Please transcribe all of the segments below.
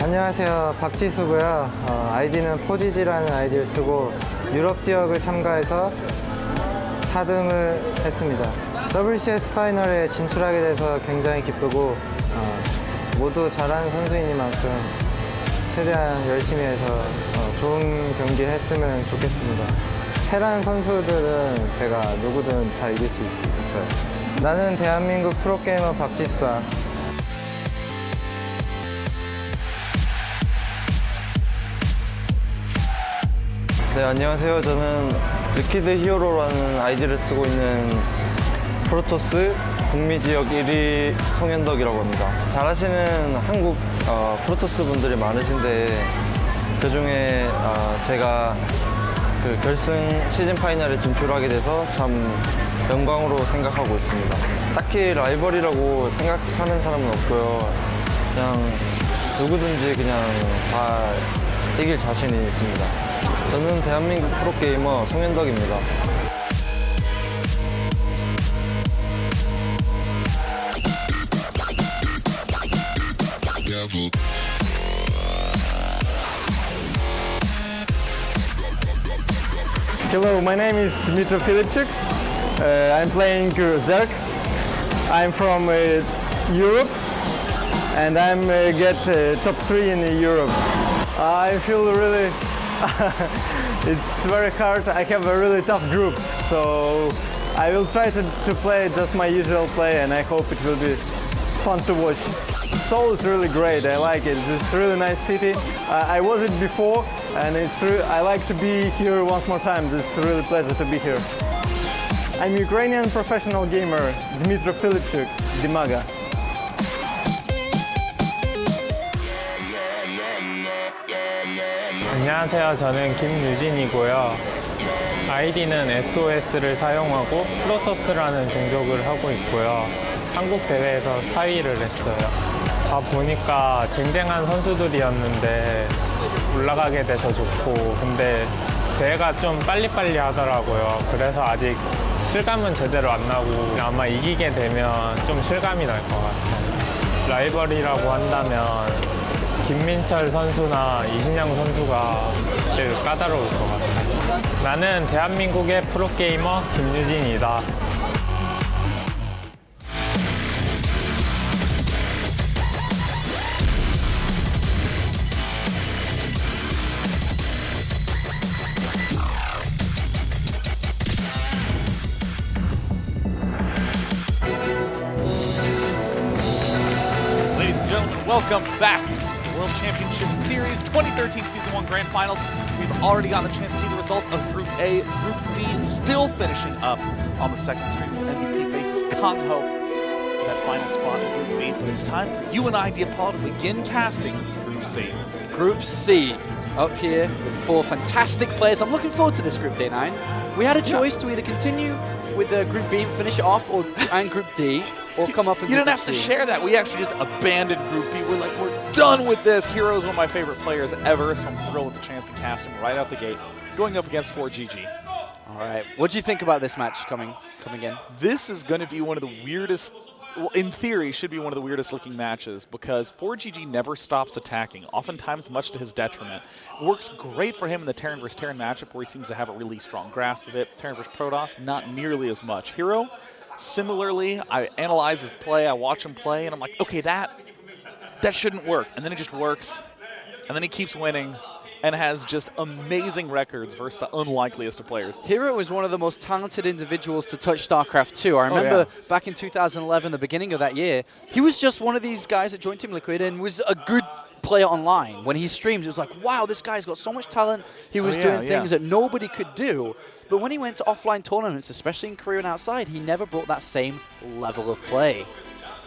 안녕하세요, 박지수고요. 아이디는 ForGG라는 아이디를 쓰고 유럽 지역을 참가해서 4등을 했습니다. WCS 파이널에 진출하게 돼서 굉장히 기쁘고 모두 잘하는 선수이니만큼 최대한 열심히 해서 좋은 경기 했으면 좋겠습니다. 테란 선수들은 제가 누구든 다 이길 수 있어요. 나는 대한민국 프로게이머 박지수다. 네, 안녕하세요. 저는 리퀴드 히어로라는 아이디를 쓰고 있는 프로토스 북미 지역 1위 송현덕이라고 합니다. 잘하시는 한국 프로토스 분들이 많으신데 그중에 제가 그 결승 시즌 파이널에 진출하게 돼서 참 영광으로 생각하고 있습니다. 딱히 라이벌이라고 생각하는 사람은 없고요. 그냥 누구든지 그냥 다 이길 자신이 있습니다. 저는 대한민국 프로게이머 송현덕입니다. Hello, my name is Dmitry Filipchuk. I'm playing Zerg. I'm from Europe and I'm get top 3 in Europe. I feel really it's very hard. I have a really tough group, so I will try to play just my usual play, and I hope it will be fun to watch. Seoul is really great. I like it. It's a really nice city. I was it before, and I like to be here once more time. It's a really pleasure to be here. I'm Ukrainian professional gamer Dmitry Filipchuk, Dimaga. 안녕하세요. 저는 김유진이고요. 아이디는 SOS를 사용하고 프로토스라는 종족을 하고 있고요. 한국 대회에서 4위를 했어요. 다 보니까 쟁쟁한 선수들이었는데 올라가게 돼서 좋고, 근데 대회가 좀 빨리빨리 하더라고요. 그래서 아직 실감은 제대로 안 나고 아마 이기게 되면 좀 실감이 날 것 같아요. 라이벌이라고 한다면 김민철 선수나 이신영 선수가 제일 까다로울 것 같아요. 나는 대한민국의 프로게이머 김유진이다. Ladies and gentlemen, welcome back. World Championship Series 2013 Season 1 Grand Finals. We've already gotten the chance to see the results of Group A. Group B still finishing up on the second stream as MVP faces Kang Ho for that final spot in Group B. But it's time for you and I, Diapol, to begin casting Group C. Group C, up here with 4 fantastic players. I'm looking forward to this Group D9. We had a choice to either continue with Group B and finish it off, and Group D, or come up and You do didn't have to share that. We actually just abandoned Group B. We're like, we're done with this. Hero is one of my favorite players ever, so I'm thrilled with the chance to cast him right out the gate, going up against ForGG. All right, what do you think about this match coming in? This is going to be one of the weirdest, well, in theory, should be one of the weirdest looking matches because ForGG never stops attacking, oftentimes much to his detriment. Works great for him in the Terran vs. Terran matchup where he seems to have a really strong grasp of it. Terran vs. Protoss, not nearly as much. Hero, similarly, I analyze his play, I watch him play, and I'm like, okay, that shouldn't work. And then it just works, and then he keeps winning and has just amazing records versus the unlikeliest of players. Hero is one of the most talented individuals to touch Starcraft 2. I remember back in 2011, the beginning of that year, he was just one of these guys that joined Team Liquid and was a good player online. When he streams, it was like, wow, this guy's got so much talent. He was doing things that nobody could do. But when he went to offline tournaments, especially in Korea and outside, he never brought that same level of play.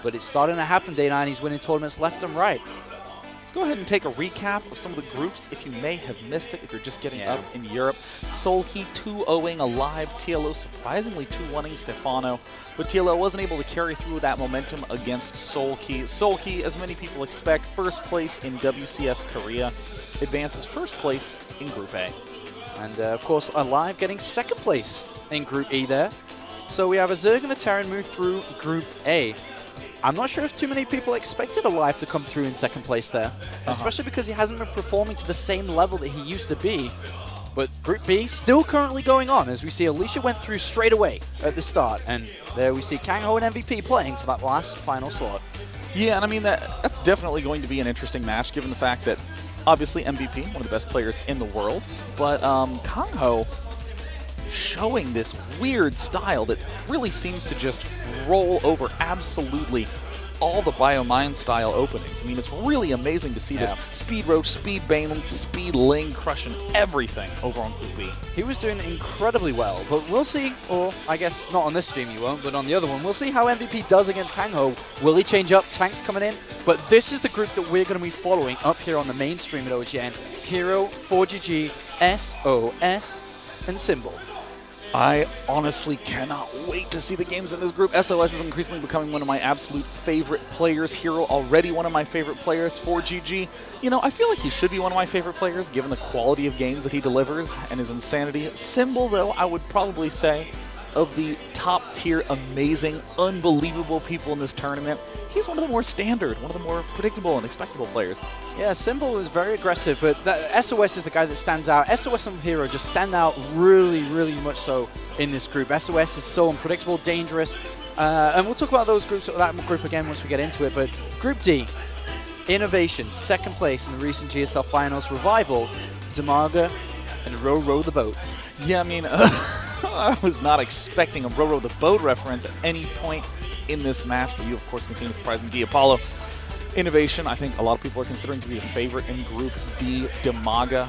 But it's starting to happen, Day9. He's winning tournaments left and right. Let's go ahead and take a recap of some of the groups if you may have missed it, if you're just getting up in Europe. Solkey 2-0ing Alive, TLO surprisingly 2-1ing Stefano, but TLO wasn't able to carry through that momentum against Solkey. Solkey, as many people expect, first place in WCS Korea, advances first place in Group A. And of course, Alive getting second place in Group E there. So we have a Zerg and a Terran move through Group A. I'm not sure if too many people expected Alive to come through in second place there, especially because he hasn't been performing to the same level that he used to be. But Group B still currently going on, as we see Alicia went through straight away at the start, and there we see Kangho and MVP playing for that last final slot. Yeah, and I mean, that's definitely going to be an interesting match, given the fact that obviously MVP, one of the best players in the world, but Kangho showing this weird style that really seems to just roll over absolutely all the Biomine style openings. I mean, it's really amazing to see this Speed Roach, Speed Bane, Speed Ling crushing everything over on Group B. He was doing incredibly well, but we'll see, or I guess not on this stream you won't, but on the other one, we'll see how MVP does against Kangho. Will he change up? Tanks coming in? But this is the group that we're going to be following up here on the main stream at OGN. Hero, ForGG, SOS, and Symbol. I honestly cannot wait to see the games in this group. SOS is increasingly becoming one of my absolute favorite players. Hero already one of my favorite players. ForGG, you know, I feel like he should be one of my favorite players given the quality of games that he delivers and his insanity. Symbol, though, I would probably say of the top tier, amazing, unbelievable people in this tournament, he's one of the more standard, one of the more predictable and expectable players. Yeah, Symbol is very aggressive, but SOS is the guy that stands out. SOS and Hero just stand out really, really much so in this group. SOS is so unpredictable, dangerous, and we'll talk about that group again once we get into it, but Group D, Innovation, second place in the recent GSL Finals, Revival, Zamaga, and Row the Boat. Yeah, I mean, I was not expecting a Row the Boat reference at any point in this match, but you, of course, continue to surprise me. Apollo. Innovation, I think a lot of people are considering to be a favorite in Group D. Demaga,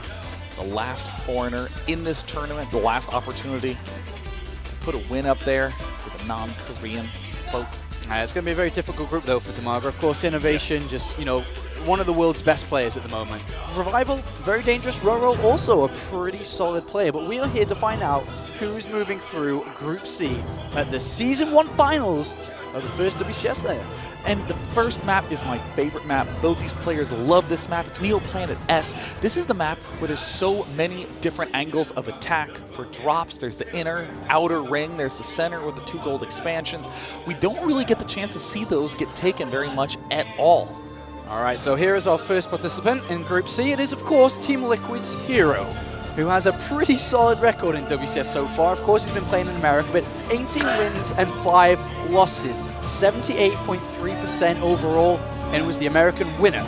the last foreigner in this tournament, the last opportunity to put a win up there for the non-Korean folk. It's going to be a very difficult group, though, for Demaga. Of course, Innovation, just, you know, one of the world's best players at the moment. Revival, very dangerous. Roro, also a pretty solid player. But we are here to find out who's moving through Group C at the Season 1 Finals of the first WCS there. And the first map is my favorite map. Both these players love this map. It's Neoplanet S. This is the map where there's so many different angles of attack. For drops, there's the inner, outer ring. There's the center with the 2 gold expansions. We don't really get the chance to see those get taken very much at all. All right, so here is our first participant in Group C. It is, of course, Team Liquid's Hero, who has a pretty solid record in WCS so far. Of course, he's been playing in America, but 18 wins and 5 losses, 78.3% overall, and was the American winner.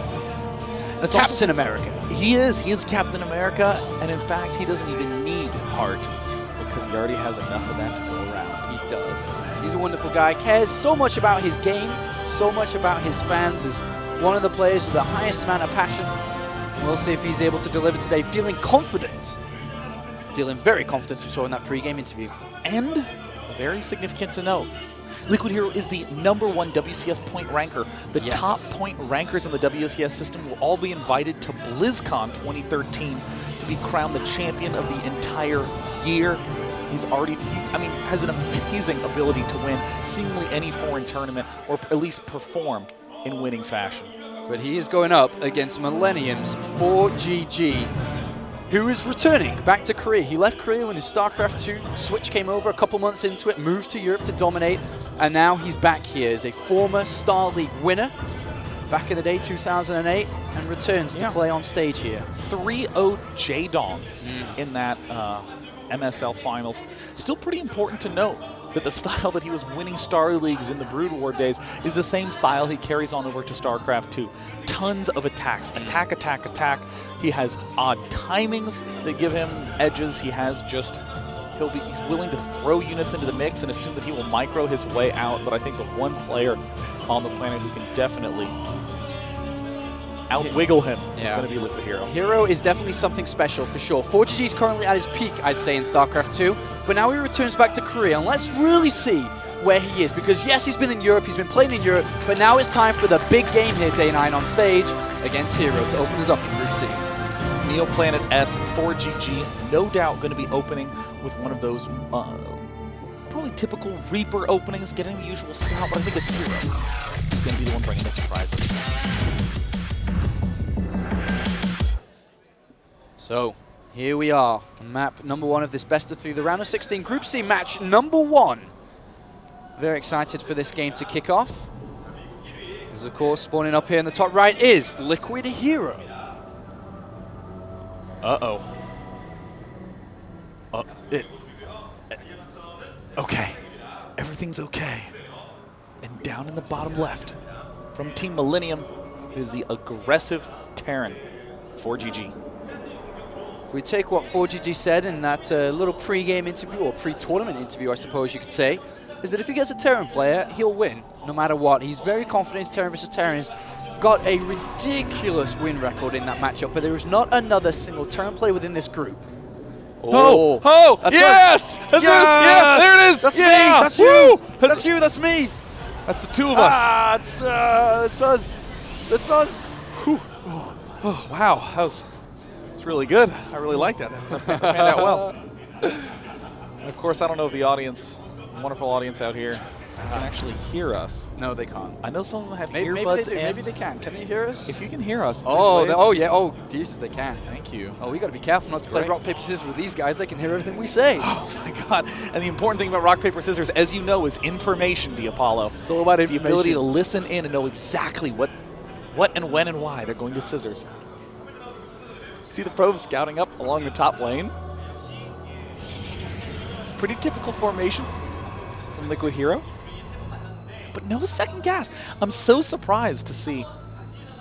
That's Captain also, America. He is Captain America, and in fact, he doesn't even need heart because he already has enough of that to go around. He does. He's a wonderful guy, cares so much about his game, so much about his fans, is one of the players with the highest amount of passion. We'll see if he's able to deliver today, feeling confident. Feeling very confident, as we saw in that pre-game interview. And very significant to note, Liquid Hero is the #1 WCS point ranker. The top point rankers in the WCS system will all be invited to BlizzCon 2013 to be crowned the champion of the entire year. He's already, has an amazing ability to win seemingly any foreign tournament, or at least perform in winning fashion. But he is going up against Millennium's ForGG, who is returning back to Korea. He left Korea when his Starcraft 2 Switch came over a couple months into it, moved to Europe to dominate, and now he's back here as a former Star League winner back in the day, 2008, and returns to play on stage here. 3-0 J-Dong in that MSL Finals. Still pretty important to note that the style that he was winning Star Leagues in the Brood War days is the same style he carries on over to StarCraft 2. Tons of attacks. Attack, attack, attack. He has odd timings that give him edges. He has just, he's willing to throw units into the mix and assume that he will micro his way out, but I think the one player on the planet who can definitely out-wiggle him is going to be Liquid Hero. Hero is definitely something special, for sure. ForGG is currently at his peak, I'd say, in StarCraft 2, but now he returns back to Korea, and let's really see where he is, because yes, he's been in Europe, he's been playing in Europe, but now it's time for the big game here, Day 9 on stage, against Hero to open us up in Group C. Neoplanet S, ForGG, no doubt going to be opening with one of those probably typical Reaper openings, getting the usual scout, but I think it's Hero who's going to be the one bringing the surprises. So, here we are, map #1 of this best of 3, the round of 16 Group C match #1. Very excited for this game to kick off. As of course, spawning up here in the top right is Liquid Hero. Uh-oh. Okay. Everything's okay. And down in the bottom left, from Team Millennium, is the aggressive Terran, ForGG. If we take what ForGG said in that little pre-game interview, or pre-tournament interview, I suppose you could say, is that if he gets a Terran player, he'll win, no matter what. He's very confident his Terran versus Terran has got a ridiculous win record in that matchup, but there is not another single Terran player within this group. Oh, That's yes! us. That's yeah, there it is! That's yeah. me! That's Woo! you! That's you, that's me! That's the two of us. Ah, it's us. It's us. Whew. Oh, wow, that was really good. I really like that. That panned out well. And of course, I don't know if the audience, wonderful audience out here, can actually hear us. No, they can't. I know some of them have Maybe earbuds they do. in. Maybe they can. Can they hear us? If you can hear us, please Oh, wave. yeah. Oh, Jesus, they can. Thank you. Oh, we got to be careful not to play great. rock, paper, scissors with these guys. They can hear everything we say. Oh my God! And the important thing about rock paper scissors, as you know, is information, Diapollo. It's all about It's the ability to information. listen in and know exactly what and when and why they're going to scissors. See the probe scouting up along the top lane. Pretty typical formation from Liquid Hero. But no second gas. I'm so surprised to see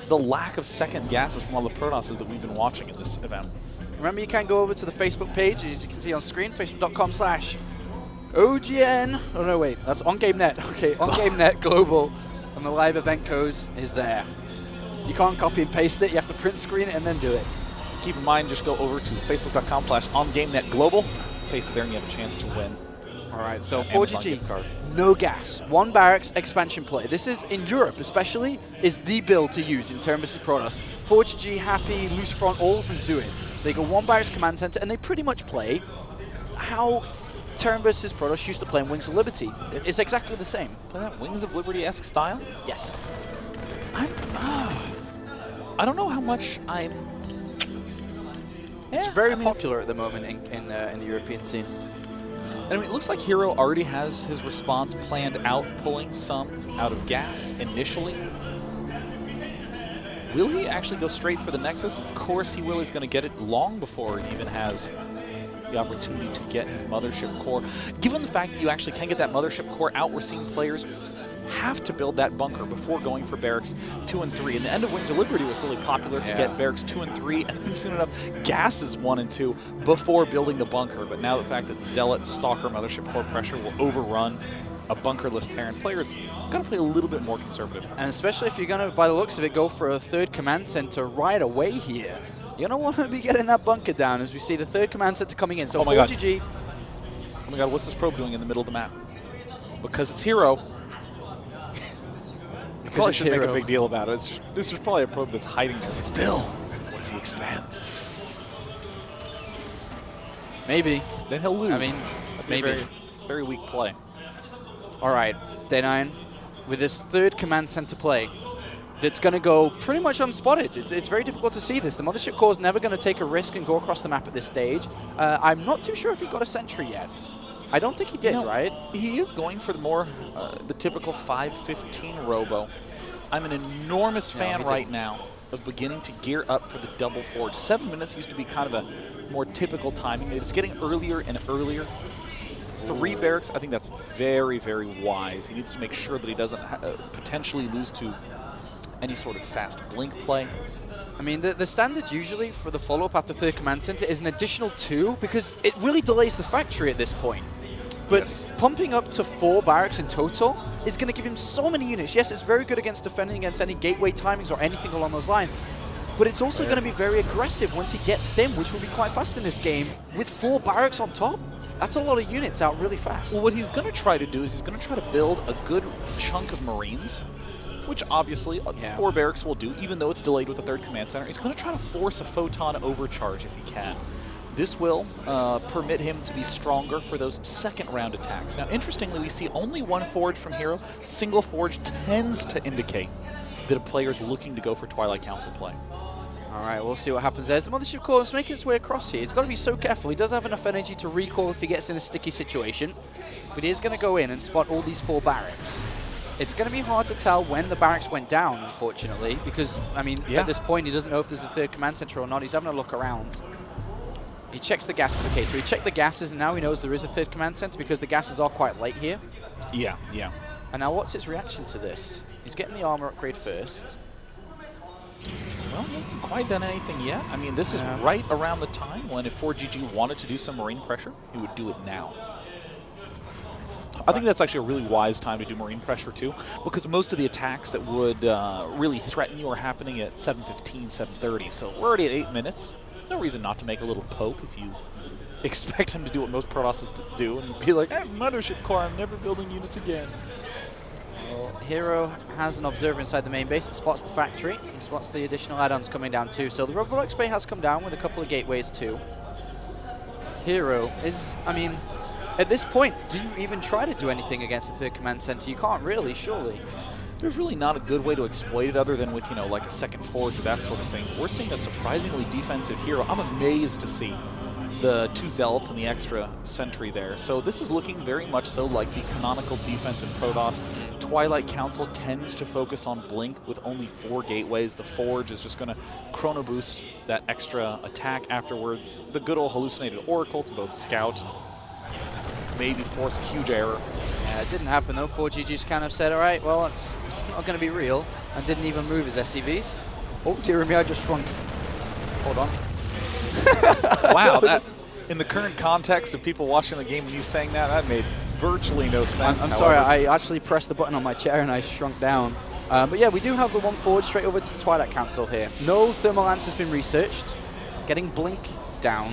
the lack of second gases from all the Protosses that we've been watching in this event. Remember, you can go over to the Facebook page, as you can see on screen, facebook.com/OGN. Oh, no, wait. That's OnGameNet. Okay, OnGameNet Global. And the live event code is there. You can't copy and paste it. You have to print screen it and then do it. Keep in mind, just go over to facebook.com/OnGameNetGlobal. Paste it there and you have a chance to win. All right, so Amazon ForGG, gift card. no gas, one barracks expansion play. This is, in Europe especially, is the build to use in Terran vs Protoss. ForGG, Happy, Lucifron, all of them do it. They go one barracks command center and they pretty much play how Terran vs Protoss used to play in Wings of Liberty. It's exactly the same. Play that Wings of Liberty-esque style? Yes. I don't know how much I'm... It's Yeah, very I mean, popular at the moment in the European scene. I mean, it looks like Hero already has his response planned out, pulling some out of gas initially. Will he actually go straight for the Nexus? Of course he will. He's going to get it long before he even has the opportunity to get his Mothership Core. Given the fact that you actually can get that Mothership Core out, we're seeing players have to build that bunker before going for Barracks 2 and 3. And the end of Wings of Liberty was really popular to get Barracks 2 and 3, and then soon enough, Gases 1 and 2 before building the bunker. But now the fact that Zealot, Stalker, Mothership Core pressure will overrun a bunkerless Terran, players got to play a little bit more conservative. And especially if you're going to, by the looks of it, go for a third command center right away here. You're going to want to be getting that bunker down as we see the third command center coming in. So Oh my God. ForGG, Oh my God, what's this probe doing in the middle of the map? Because it's Hero. Probably it's should make a Hero. big deal about it. It's just probably a probe that's hiding there. But still, what if he expands? maybe. Then he'll lose. I mean, That'd be maybe. it's very weak play. All right, Day9, with this third command center play, that's going to go pretty much unspotted. It's very difficult to see this. The Mothership Core is never going to take a risk and go across the map at this stage. I'm not too sure if he got a sentry yet. I don't think he did, right? He is going for the typical 5:15 robo. I'm an enormous fan right now of beginning to gear up for the double forge. 7 minutes used to be kind of a more typical timing. It's getting earlier and earlier. 3 barracks, I think that's very, very wise. He needs to make sure that he doesn't potentially lose to any sort of fast blink play. I mean, the standard usually for the follow-up after third command center is an additional 2 because it really delays the factory at this point. But pumping up to 4 barracks in total is going to give him so many units. Yes, it's very good against defending against any gateway timings or anything along those lines. But it's also going to be very aggressive once he gets stim, which will be quite fast in this game, with 4 barracks on top. That's a lot of units out really fast. Well, what he's going to try to do is he's going to try to build a good chunk of Marines, which obviously 4 barracks will do, even though it's delayed with the third command center. He's going to try to force a photon overcharge if he can. This will permit him to be stronger for those second round attacks. Now, interestingly, we see only 1 forge from Hero. Single forge tends to indicate that a player is looking to go for Twilight Council play. All right, we'll see what happens there. As the Mothership Core is making its way across here. He's got to be so careful. He does have enough energy to recoil if he gets in a sticky situation. But he is going to go in and spot all these 4 barracks. It's going to be hard to tell when the barracks went down, unfortunately, because, I mean, at this point, he doesn't know if there's a third command center or not. He's having a look around. He checks the gases. Okay, so he checked the gases, and now he knows there is a third command center because the gases are quite light here. Yeah, yeah. And now what's his reaction to this? He's getting the armor upgrade first. Well, he hasn't quite done anything yet. I mean, this is right around the time when if ForGG wanted to do some marine pressure, he would do it now. I think that's actually a really wise time to do marine pressure too, because most of the attacks that would really threaten you are happening at 7:15, 7:30. So we're already at 8 minutes. No reason not to make a little poke if you expect him to do what most Protosses do and be like, I have Mothership Core, I'm never building units again. Well, Hero has an observer inside the main base. It spots the factory. It spots the additional add-ons coming down too. So the Robotics Bay has come down with a couple of gateways too. Hero is, I mean, at this point, do you even try to do anything against the third command center? You can't really, surely. There's really not a good way to exploit it other than with, you know, like a second forge or that sort of thing. We're seeing a surprisingly defensive Hero. I'm amazed to see the 2 Zealots and the extra sentry there. So this is looking very much so like the canonical defense in Protoss. Twilight Council tends to focus on Blink with only 4 gateways. The Forge is just going to chrono boost that extra attack afterwards. The good old hallucinated Oracle to both scout, maybe force a huge error. Yeah, it didn't happen though. 4GG's kind of said, all right, well, it's not going to be real, and didn't even move his SCVs. Oh, dear me, I just shrunk. Hold on. Wow, that, in the current context of people watching the game and you saying that, that made virtually no sense. I'm sorry, I actually pressed the button on my chair and I shrunk down. But yeah, we do have the 1 forward straight over to the Twilight Council here. No Thermal Lance has been researched. Getting Blink down.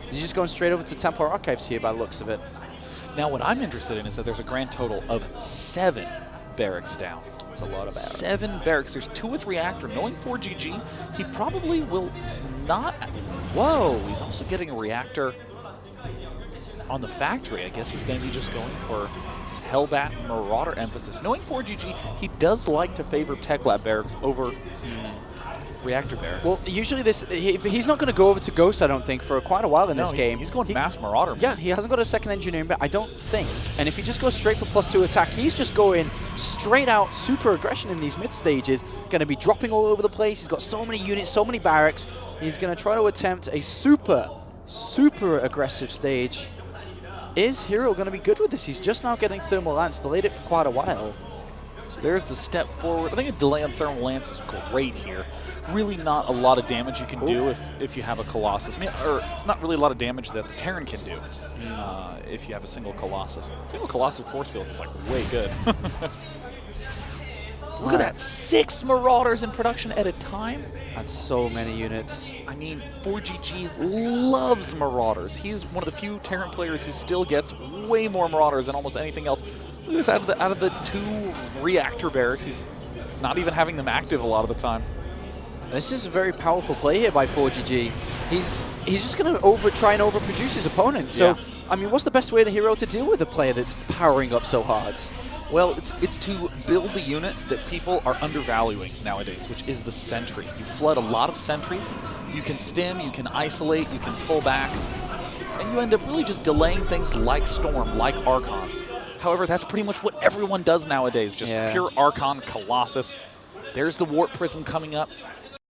He's just going straight over to Templar Archives here by the looks of it. Now what I'm interested in is that there's a grand total of 7 barracks down. That's a lot of barracks. 7 barracks. There's 2 with reactor. Knowing 4GG, he probably will not. Whoa, he's also getting a reactor on the factory. I guess he's going to be just going for Hellbat Marauder emphasis. Knowing 4GG, he does like to favor Tech Lab barracks over reactor barracks. Well, usually he's not going to go over to Ghost, I don't think, for quite a while in this game. He's going mass Marauder. Yeah, he hasn't got a second engineering, but I don't think. And if he just goes straight for +2 attack, he's just going straight out super aggression in these mid stages. Going to be dropping all over the place. He's got so many units, so many barracks. He's going to try to attempt a super aggressive stage. Is Hero going to be good with this? He's just now getting Thermal Lance. Delayed it for quite a while. So there's the step forward. I think a delay on Thermal Lance is great here. Really not a lot of damage you can do if you have a Colossus. I mean, or not really a lot of damage that the Terran can do if you have a single Colossus. Single Colossus with force fields is like way good. Look at that, 6 Marauders in production at a time. That's so many units. I mean, 4GG loves Marauders. He's one of the few Terran players who still gets way more Marauders than almost anything else. Look at this, out of the 2 reactor barracks, he's not even having them active a lot of the time. This is a very powerful play here by 4GG. He's just going to try and overproduce his opponent. So, yeah. I mean, what's the best way of the Hero to deal with a player that's powering up so hard? Well, it's to build the unit that people are undervaluing nowadays, which is the Sentry. You flood a lot of Sentries. You can stim, you can isolate, you can pull back, and you end up really just delaying things like Storm, like Archons. However, that's pretty much what everyone does nowadays, just pure Archon Colossus. There's the Warp Prism coming up.